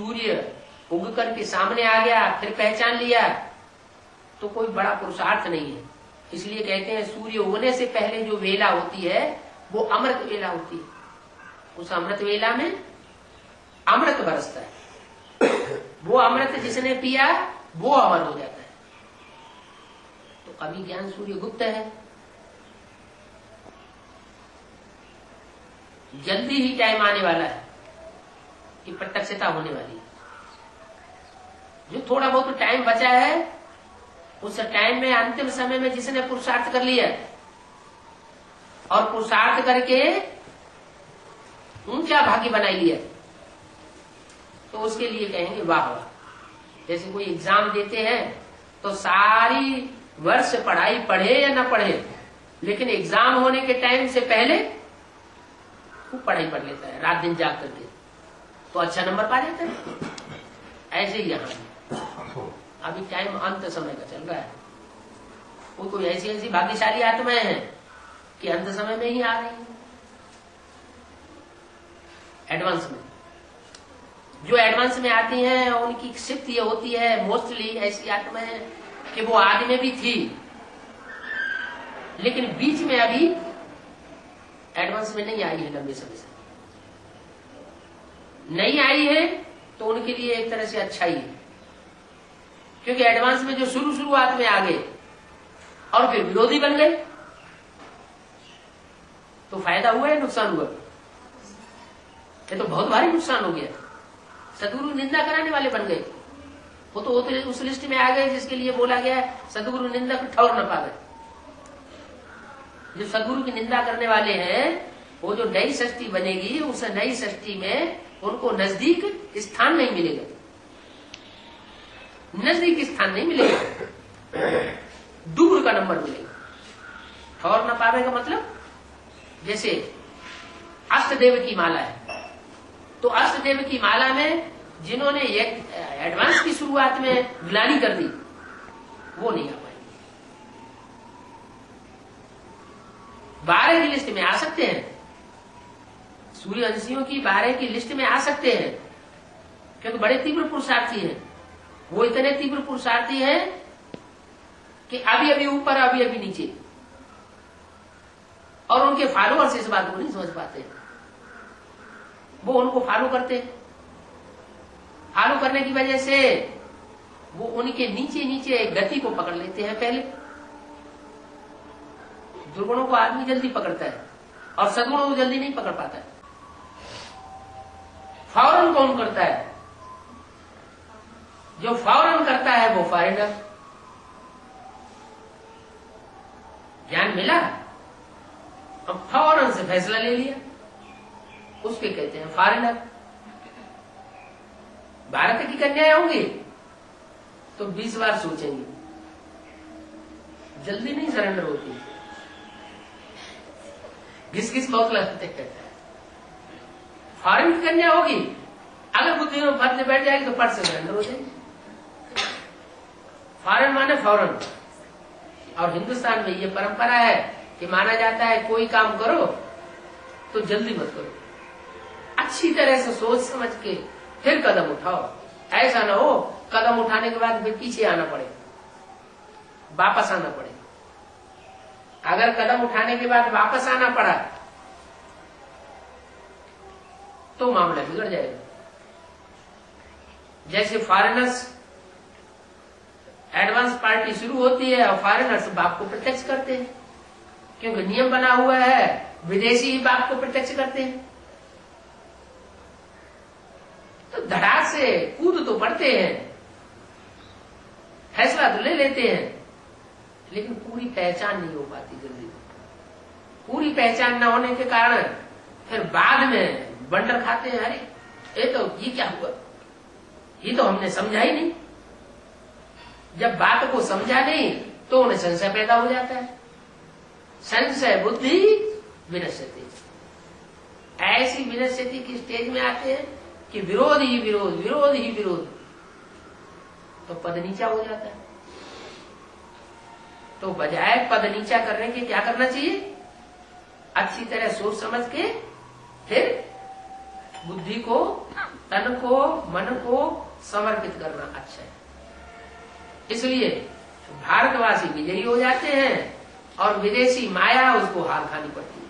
सूर्य उग करके सामने आ गया फिर पहचान लिया तो कोई बड़ा पुरुषार्थ नहीं है। इसलिए कहते हैं सूर्य उगने से पहले जो वेला होती है वो अमृत वेला होती है। उस अमृत वेला में अमृत बरसता है, वो अमृत जिसने पिया वो अमर हो जाता है। तो अभी ज्ञान सूर्य गुप्त है, जल्दी ही टाइम आने वाला है कि प्रत्यक्षता होने वाली है। जो थोड़ा बहुत टाइम बचा है उस टाइम में अंतिम समय में जिसने पुरुषार्थ कर लिया और पुरुषार्थ करके ऊंचा भाग्य बना लिया तो उसके लिए कहेंगे वाह वाह। जैसे कोई एग्जाम देते हैं तो सारी वर्ष पढ़ाई पढ़े या ना पढ़े, लेकिन एग्जाम होने के टाइम से पहले खूब पढ़ाई पढ़ लेता है, रात दिन जाग करके, तो अच्छा नंबर पा जाता है। ऐसे ही यहाँ अभी टाइम अंत समय का चल रहा है। कोई ऐसी ऐसी भाग्यशाली आत्माएं हैं कि अंत समय में ही आ रही है। एडवांस में जो एडवांस में आती हैं उनकी शिफ्ट ये होती है मोस्टली ऐसी आत्माएं कि वो आदि में भी थी लेकिन बीच में अभी एडवांस में नहीं आई है, लंबे समय से नहीं आई है, तो उनके लिए एक तरह से अच्छा ही है। क्योंकि एडवांस में जो शुरुआत में आ गए और फिर विरोधी बन गए तो फायदा हुआ या नुकसान हुआ? ये तो बहुत भारी नुकसान हो गया। सदगुरु निंदा कराने वाले बन गए, वो तो उस लिस्ट में आ गए जिसके लिए बोला गया सदगुरु निंदा को ठौर न पावे। जो सदगुरु की निंदा करने वाले हैं वो जो नई सृष्टि बनेगी उस नई सृष्टि में उनको नजदीक स्थान नहीं मिलेगा, नजदीक स्थान नहीं मिलेगा, दूर का नंबर मिलेगा। ठौर न पावे का मतलब जैसे अष्टदेव की माला है तो अष्टदेव की माला में जिन्होंने एडवांस की शुरुआत में ग्लानी कर दी वो नहीं आ पाएंगे। 12 की लिस्ट में आ सकते हैं, सूर्यवंशियों की 12 की लिस्ट में आ सकते हैं क्योंकि बड़े तीव्र पुरुषार्थी हैं। वो इतने तीव्र पुरुषार्थी हैं कि अभी अभी ऊपर अभी अभी नीचे, और उनके फॉलोअर्स इस बात को नहीं समझ पाते। वो उनको फॉलो करते हैं, फॉलो करने की वजह से वो उनके नीचे नीचे गति को पकड़ लेते हैं। पहले दुर्गुणों को आदमी जल्दी पकड़ता है और सद्गुणों को जल्दी नहीं पकड़ पाता है। फौरन कौन करता है? जो फौरन करता है वो फॉरेनर। ज्ञान मिला अब फौरन से फैसला ले लिया, उसके कहते हैं फॉरेनर। भारत की कन्याएं होंगी तो 20 बार सोचेंगी, जल्दी नहीं सरेंडर होती, घिस घिस बहुत लगते हैं। फॉरेन की कन्या होगी अगर बुद्धि में फट बैठ जाएगी तो फट से सरेंडर हो जाएगी। फॉरेन माने फौरन। और हिंदुस्तान में ये परंपरा है कि माना जाता है कोई काम करो तो जल्दी मत करो, अच्छी तरह से सोच समझ के फिर कदम उठाओ। ऐसा ना हो कदम उठाने के बाद फिर पीछे आना पड़े, वापस आना पड़े। अगर कदम उठाने के बाद वापस आना पड़ा तो मामला बिगड़ जाएगा। जैसे फॉरेनर्स एडवांस पार्टी शुरू होती है और फॉरेनर्स बाप को प्रत्यक्ष करते हैं क्योंकि नियम बना हुआ है विदेशी ही बाप को प्रत्यक्ष करते हैं। तो धड़ाक से कूद तो पड़ते हैं, फैसला तो ले लेते हैं, लेकिन पूरी पहचान नहीं हो पाती जल्दी। पूरी पहचान न होने के कारण फिर बाद में बंडर खाते हैं, अरे ये क्या हुआ, ये तो हमने समझा ही नहीं। जब बात को समझा नहीं तो उन्हें संशय पैदा हो जाता है। संशय बुद्धि विनश्यति, ऐसी विनश्यति की स्टेज में आते हैं कि विरोध ही विरोध, विरोध ही विरोध, तो पद नीचा हो जाता है। तो बजाय पद नीचा करने के क्या करना चाहिए? अच्छी तरह सोच समझ के फिर बुद्धि को, तन को, मन को समर्पित करना अच्छा है। इसलिए भारतवासी विजयी हो जाते हैं और विदेशी माया उसको हार खानी पड़ती है।